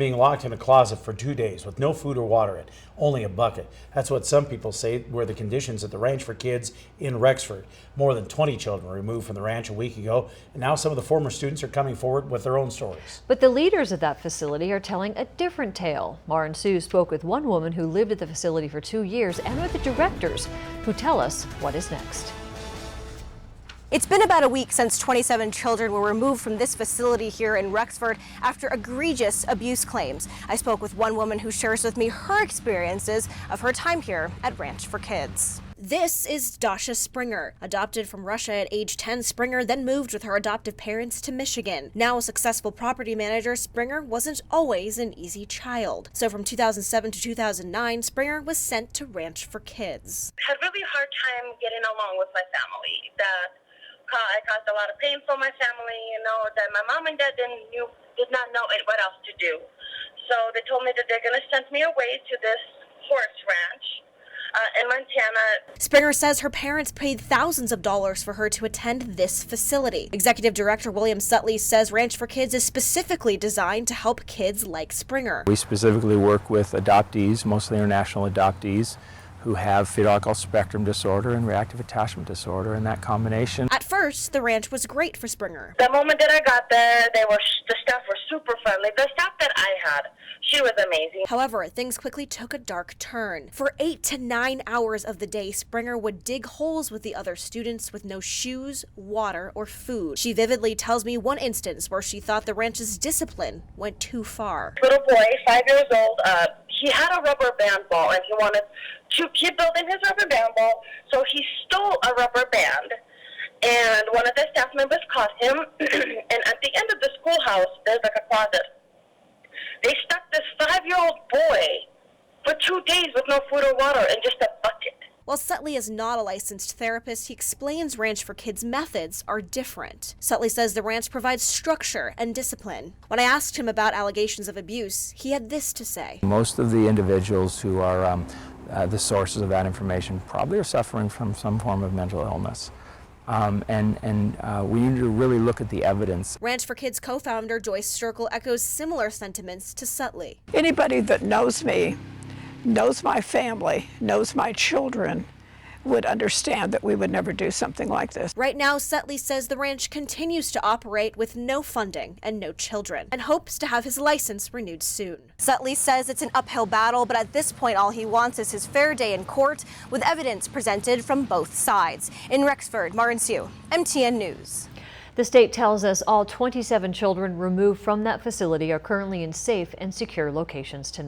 being locked in a closet for 2 days with no food or water in, only a bucket. That's what some people say were the conditions at the ranch for kids in Rexford. More than 20 children were removed from the ranch a week ago, and now some of the former students are coming forward with their own stories. But the leaders at that facility are telling a different tale. Mara and Sue spoke with one woman who lived at the facility for 2 years and with the directors, who tell us what is next. It's been about a week since 27 children were removed from this facility here in Rexford after egregious abuse claims. I spoke with one woman who shares with me her experiences of her time here at Ranch for Kids. This is Dasha Springer. Adopted from Russia at age 10, Springer then moved with her adoptive parents to Michigan. Now a successful property manager, Springer wasn't always an easy child. So from 2007 to 2009, Springer was sent to Ranch for Kids. I had a really hard time getting along with my family. I caused a lot of pain for my family, that my mom and dad did not know what else to do. So they told me that they're going to send me away to this horse ranch in Montana. Springer says her parents paid thousands of dollars for her to attend this facility. Executive Director William Sutley says Ranch for Kids is specifically designed to help kids like Springer. We specifically work with adoptees, mostly international adoptees, who have fetal alcohol spectrum disorder and reactive attachment disorder, and that combination. At first, the ranch was great for Springer. The moment that I got there, the staff were super friendly. The staff that I had, she was amazing. However, things quickly took a dark turn. For 8 to 9 hours of the day, Springer would dig holes with the other students with no shoes, water, or food. She vividly tells me one instance where she thought the ranch's discipline went too far. Little boy, 5 years old, he had a rubber band ball and he wanted to keep building his rubber band ball, so he stole a rubber band. And one of the staff members caught him, and at the end of the schoolhouse, there's like a closet. They stuck this 5-year-old boy for 2 days with no food or water in just a bucket. While Sutley is not a licensed therapist, he explains Ranch for Kids' methods are different. Sutley says the ranch provides structure and discipline. When I asked him about allegations of abuse, he had this to say. Most of the individuals who are the sources of that information probably are suffering from some form of mental illness. We need to really look at the evidence. Ranch for Kids co-founder Joyce Erkel echoes similar sentiments to Sutley. Anybody that knows me, knows my family, knows my children, would understand that we would never do something like this. Right now, Sutley says the ranch continues to operate with no funding and no children, and hopes to have his license renewed soon. Sutley says it's an uphill battle, but at this point all he wants is his fair day in court, with evidence presented from both sides. In Rexford, Mara and Sue, MTN News. The state tells us all 27 children removed from that facility are currently in safe and secure locations tonight.